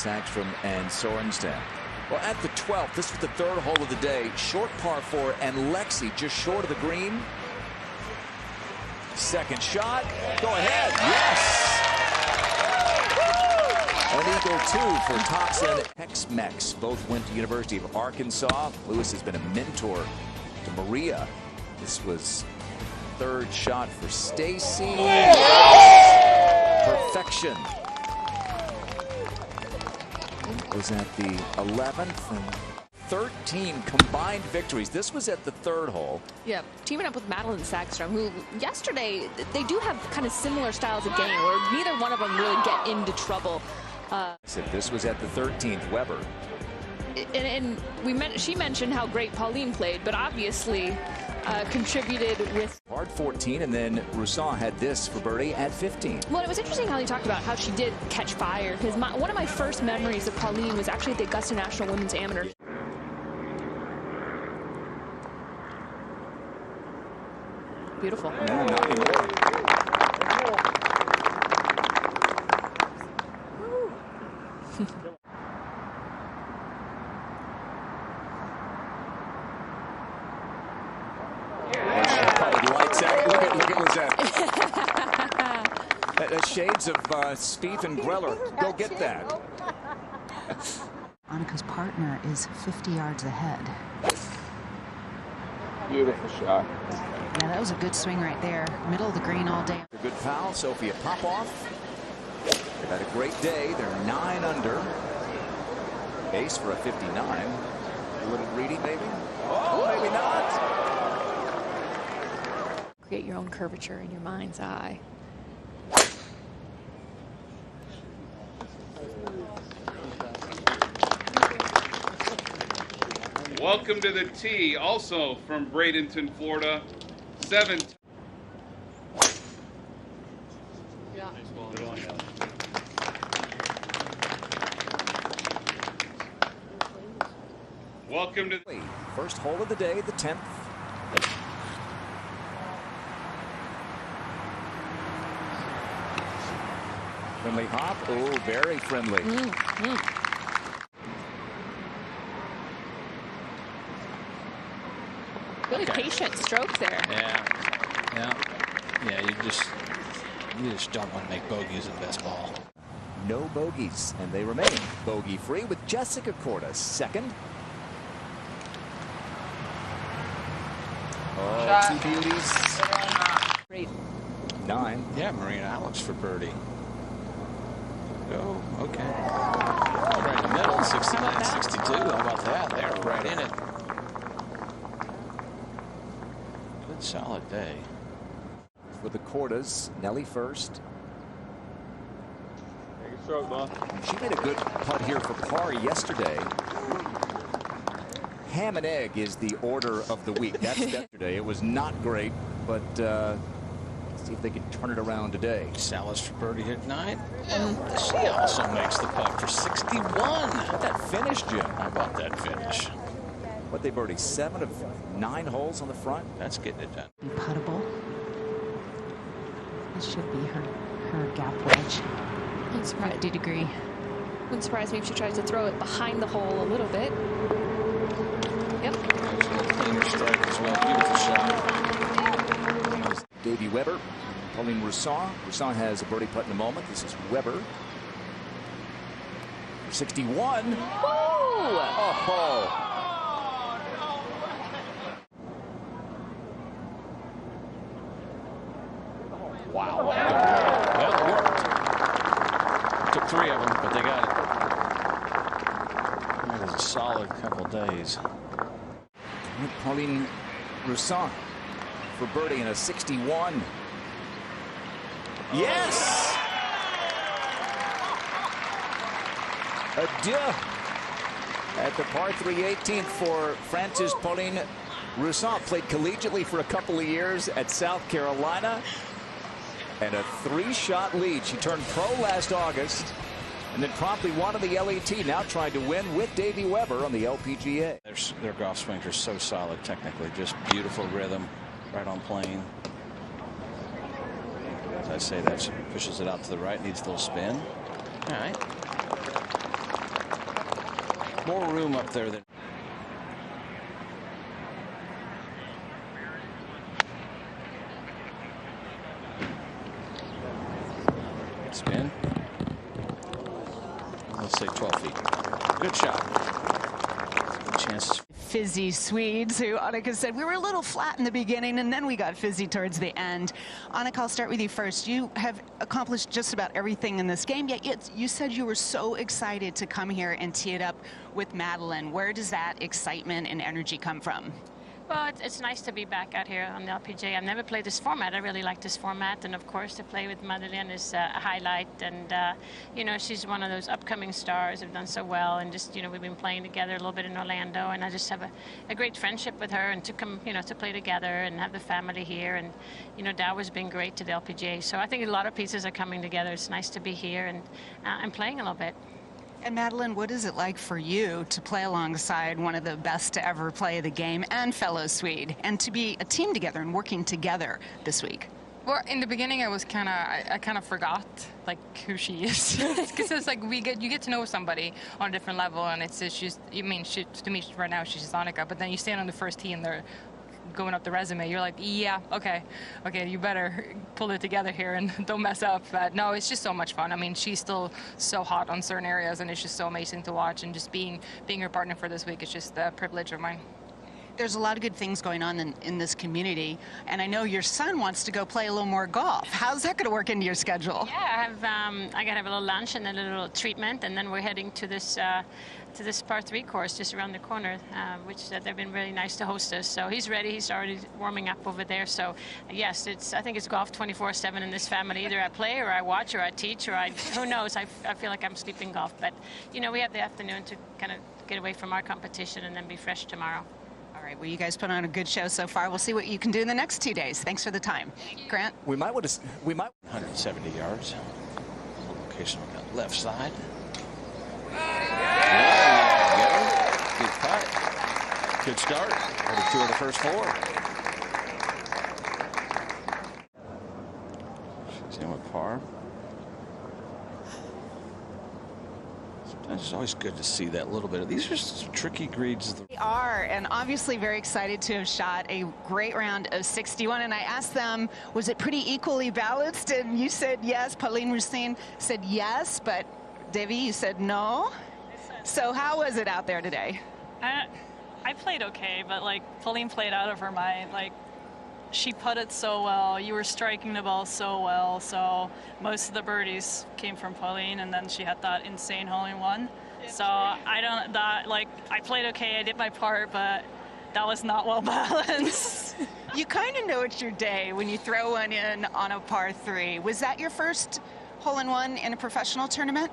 Sagstrom and Sorensen. Well, at the 12th, this was the third hole of the day. Short par 4, and Lexi just short of the green. Second shot. Go ahead. Yes. An eagle 2 for Thompson. Tex-Mex both went to University of Arkansas. Lewis has been a mentor to Maria. This was third shot for Stacy. Perfection. Was at the 11th and 13 combined victories. This was at the third hole. Yeah, teaming up with Madeline Sagstrom, who yesterday, they do have kind of similar styles of game where neither one of them really get into trouble. This was at the 13th, Weber. And she mentioned how great Pauline played, but obviously contributed with hard 14, and then Roussan had this for birdie at 15. Well, it was interesting how he talked about how she did catch fire, because one of my first memories of Pauline was actually at the Augusta National Women's Amateur. Beautiful. No, not anymore. Look at Lizette. Shades of Spieth and Greller. Go get that. Annika's partner is 50 yards ahead. Beautiful shot. Yeah, that was a good swing right there. Middle of the green all day. A good foul. Sophia Popoff. They've had a great day. They're 9 under. Ace for a 59. A little greedy, maybe? Oh, maybe not. Create your own curvature in your mind's eye. Welcome to the tee, also from Bradenton, Florida. 7. Yeah. Welcome to the first hole of the day, the 10th. Friendly hop. Oh, very friendly. Really patient stroke there. Yeah. You just don't want to make bogeys in best ball. No bogeys, and they remain bogey free with Jessica Korda second. Oh, 2 beauties. Great. 9. Yeah, Marina Alex for birdie. Oh, okay. Right in the middle, 69, 62. How about that? They're right in it. Good solid day. For the Kordas, Nelly first. Take a stroke, ball. She made a good putt here for par yesterday. Ham and egg is the order of the week. That's yesterday. It was not great, but see if they can turn it around today. Salas for birdie hit 9. And she also makes the putt for 61. How about that finish, Jim? How about that finish? What they birdie? 7 of 9 holes on the front. That's getting it done. Be puttable. This should be her gap wedge. Wouldn't surprise, 50 degree. Wouldn't surprise me if she tries to throw it behind the hole a little bit. Yep. Cleaner strike as well. Beautiful shot. Davey Weber, Pauline Roussan. Roussan has a birdie putt in a moment. This is Weber. 61. Woo! Oh! Wow. Well, it worked. Took 3 of them, but they got it. That was a solid couple days. Pauline Roussan for birdie in a 61. Yes! Adieu at the par 3 18th for Frances Pauline Roussan. Played collegiately for a couple of years at South Carolina. And a 3-shot lead. She turned pro last August and then promptly won on the LET. Now trying to win with Davey Weber on the LPGA. Their golf swings are so solid technically. Just beautiful rhythm. Right on plane. As I say, that pushes it out to the right. Needs a little spin. All right. More room up there than. Spin. Let's say 12 feet. Good shot. Good chances. Fizzy Swedes, who Annika said we were a little flat in the beginning and then we got fizzy towards the end. Annika, I'll start with you first. You have accomplished just about everything in this game, yet you said you were so excited to come here and tee it up with Madeline. Where does that excitement and energy come from? Well, it's nice to be back out here on the LPGA. I've never played this format. I really like this format. And, of course, to play with Madeleine is a highlight. And, you know, she's one of those upcoming stars who've done so well. And just, you know, we've been playing together a little bit in Orlando. And I just have a great friendship with her. And to come, you know, to play together and have the family here. And, you know, Dow has been great to the LPGA. So I think a lot of pieces are coming together. It's nice to be here and playing a little bit. And Madeline, what is it like for you to play alongside one of the best to ever play the game and fellow Swede, and to be a team together and working together this week? Well, in the beginning, I was I kind of forgot like who she is, because it's like you get to know somebody on a different level, and it's just to me right now she's just Annika, but then you stand on the first tee and they're going up the resume, you're like, yeah, okay, you better pull it together here and don't mess up. But no, it's just so much fun. I mean, she's still so hot on certain areas, and it's just so amazing to watch. And just being her partner for this week is just a privilege of mine. There's a lot of good things going on in this community, and I know your son wants to go play a little more golf. How's that going to work into your schedule? Yeah, I got to have a little lunch and a little treatment, and then we're heading to this par 3 course just around the corner, which they've been really nice to host us. So he's ready. He's already warming up over there. So yes, I think it's golf 24/7 in this family. Either I play or I watch or I teach or who knows. I feel like I'm sleeping golf, but you know, we have the afternoon to kind of get away from our competition and then be fresh tomorrow. All right, well, you guys put on a good show so far. We'll see what you can do in the next 2 days. Thanks for the time. Grant? We might 170 yards. Location on that left side. Good putt. Good start. 42 of the first 4. She's in with par. Sometimes it's always good to see that little bit of. These are some tricky greens. They are, and obviously very excited to have shot a great round of 61. And I asked them, was it pretty equally balanced? And you said yes. Pauline Roussine said yes, but Devi, you said no. So how was it out there today? I played okay, but like Pauline played out of her mind. Like, she putted so well. You were striking the ball so well. So most of the birdies came from Pauline, and then she had that insane hole-in-one. So I played okay. I did my part, but that was not well balanced. You kind of know it's your day when you throw one in on a par 3. Was that your first hole-in-one in a professional tournament?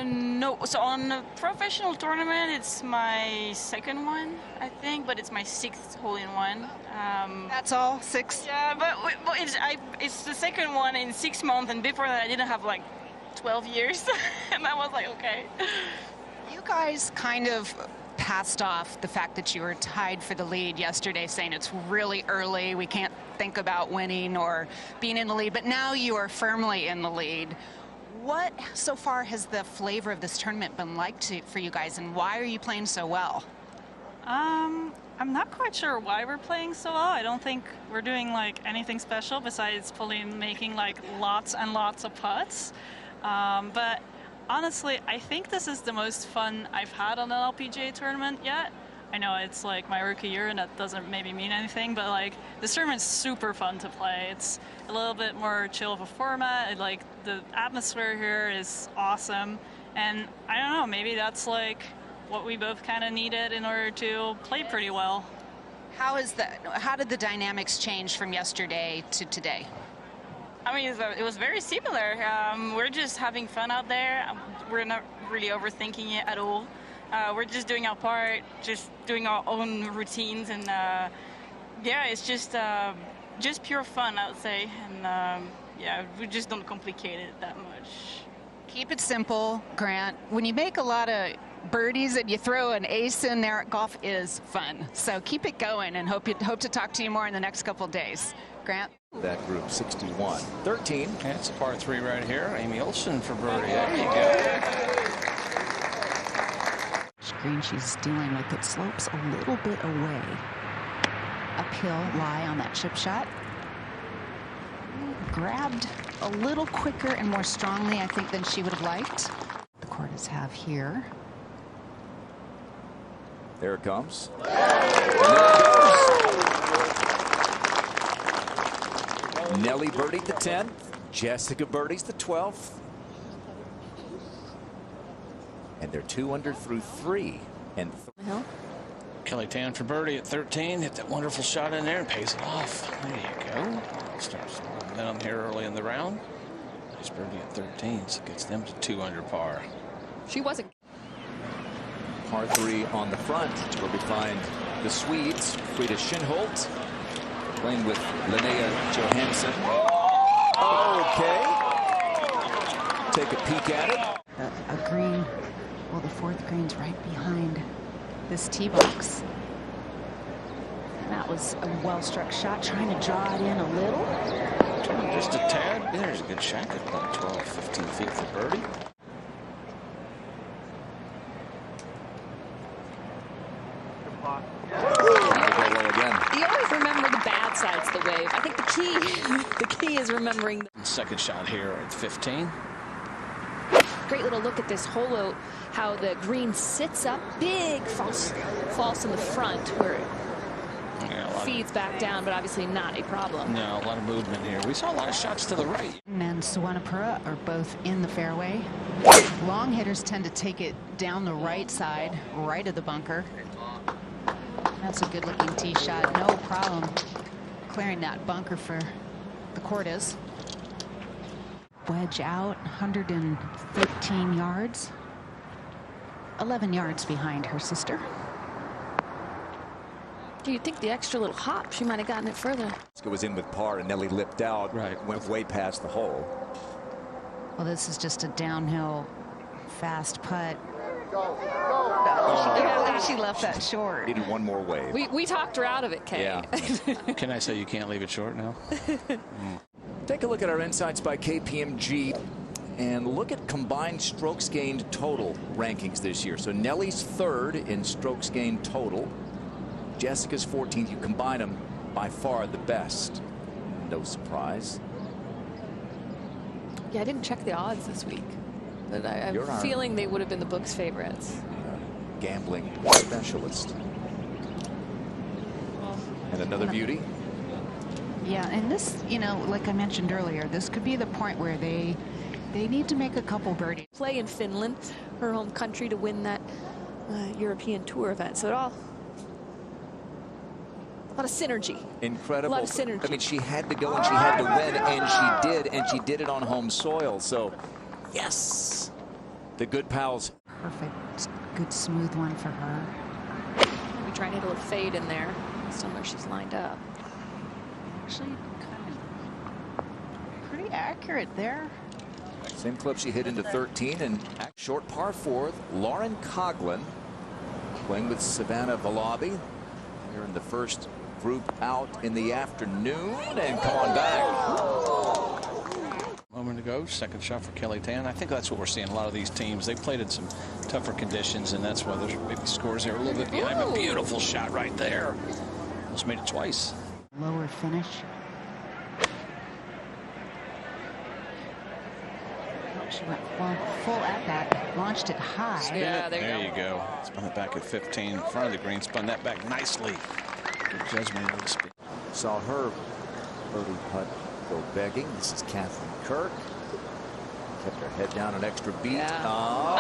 No. So on a professional tournament, it's my second one, I think, but it's my 6th hole-in-one. That's all? 6? Yeah, but it's the second one in 6 months, and before that I didn't have like 12 years. And I was like, okay. You guys kind of passed off the fact that you were tied for the lead yesterday, saying it's really early, we can't think about winning or being in the lead, but now you are firmly in the lead. What so far has the flavor of this tournament been like for you guys, and why are you playing so well? I'm not quite sure why we're playing so well. I don't think we're doing like anything special besides Pauline making like lots and lots of putts. But honestly, I think this is the most fun I've had on an LPGA tournament yet. I know it's like my rookie year and that doesn't maybe mean anything, but like this tournament's super fun to play. It's a little bit more chill of a format. Like the atmosphere here is awesome. And I don't know, maybe that's like what we both kind of needed in order to play pretty well. How did the dynamics change from yesterday to today? I mean, it was very similar. We're just having fun out there. We're not really overthinking it at all. We're just doing our part, just doing our own routines, and yeah, it's just pure fun, I would say. And yeah, we just don't complicate it that much. Keep it simple, Grant. When you make a lot of birdies and you throw an ace in there, golf is fun. So keep it going, and hope to talk to you more in the next couple of days. Grant? That group 61. 13. That's a par 3 right here. Amy Olsen for birdie. There you go. green she's dealing with. It slopes a little bit away. Uphill lie on that chip shot. Grabbed a little quicker and more strongly, I think, than she would have liked. The Cordes have here. There it comes. Nelly birdied the 10th. Jessica birdies the 12th. And they're 2 under through 3. And Kelly Tan for birdie at 13. Hit that wonderful shot in there and pays it off. There you go. Starts momentum here early in the round. Nice birdie at 13. So gets them to 2 under par. She wasn't. par 3 on the front, where we find the Swedes, Frida Schinholt, playing with Linnea Johansson. Okay. Take a peek at it. A green, well, the 4th green's right behind this tee box. And that was a well-struck shot, trying to draw it in a little. Just a tad. There's a good shot. Could play 12, 15 feet for birdie. You always remember the bad sides of the wave. I think the key is remembering. Second shot here at 15. Great little look at this holo, how the green sits up, big false in the front where it feeds back down, but obviously not a problem. No, a lot of movement here. We saw a lot of shots to the right. And Suwanapura are both in the fairway. Long hitters tend to take it down the right side, right of the bunker. That's a good looking tee shot. No problem clearing that bunker for the Cordes. Wedge out, 113 yards. 11 yards behind her sister. Do you think the extra little hop, she might have gotten it further? It was in with par, and Nelly lipped out. Right. Went way past the hole. Well, this is just a downhill fast putt. She left that short. Needed one more wave. We talked her out of it, Kay. Yeah. Can I say you can't leave it short now? Take a look at our insights by KPMG and look at combined strokes gained total rankings this year. So Nelly's 3rd in strokes gained total. Jessica's 14th. You combine them, by far the best. No surprise. Yeah, I didn't check the odds this week, but I'm feeling they would have been the book's favorites. Gambling specialist. And another beauty. Yeah, and this, you know, like I mentioned earlier, this could be the point where they need to make a couple birdies. Play in Finland, her home country, to win that European Tour event. So a lot of synergy. Incredible. A lot of synergy. I mean, she had to go and she had to win, and she did it on home soil. So, yes, the good pals. Perfect, good smooth one for her. We try and hit a little fade in there, somewhere she's lined up. Actually, kind of pretty accurate there. Same clip she hit into 13, and short par 4th, Lauren Coughlin playing with Savannah Valabi. Here in the first group out in the afternoon, and come on back. Moment ago, second shot for Kelly Tan. I think that's what we're seeing. A lot of these teams, they played in some tougher conditions, and that's why there's maybe scores there a little bit behind. A beautiful shot right there. Almost made it twice. Lower finish. She went full at that, launched it high. Yeah, there you go. Spun it back at 15 in front of the green. Spun that back nicely. Good judgment of the speed. Saw her birdie putt go begging. This is Catherine Kirk. Kept her head down an extra beat. Yeah. Oh,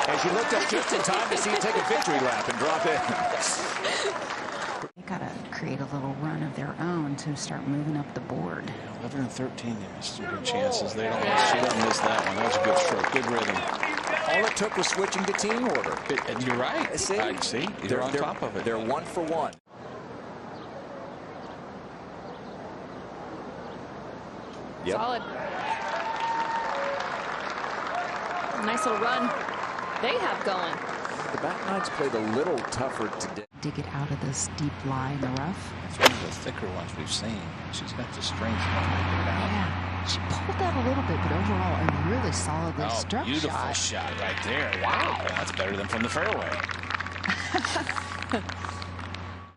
and she looked up just in time to see it take a victory lap and drop in. They got to create a little run of their own to start moving up the board. 11 and 13, they missed some good chances. She doesn't miss that one. That was a good stroke, good rhythm. All it took was switching to team order. You're right. I see. They're on top of it. They're 1 for 1. Yep. Solid. Nice little run they have going. The back nines played a little tougher today. dig it out of this deep lie in the rough. It's one of the thicker ones we've seen. She's got the strength to make it out. Yeah, she pulled that a little bit, but overall a really solidly struck beautiful shot. shot right there. Wow, that's better than from the fairway.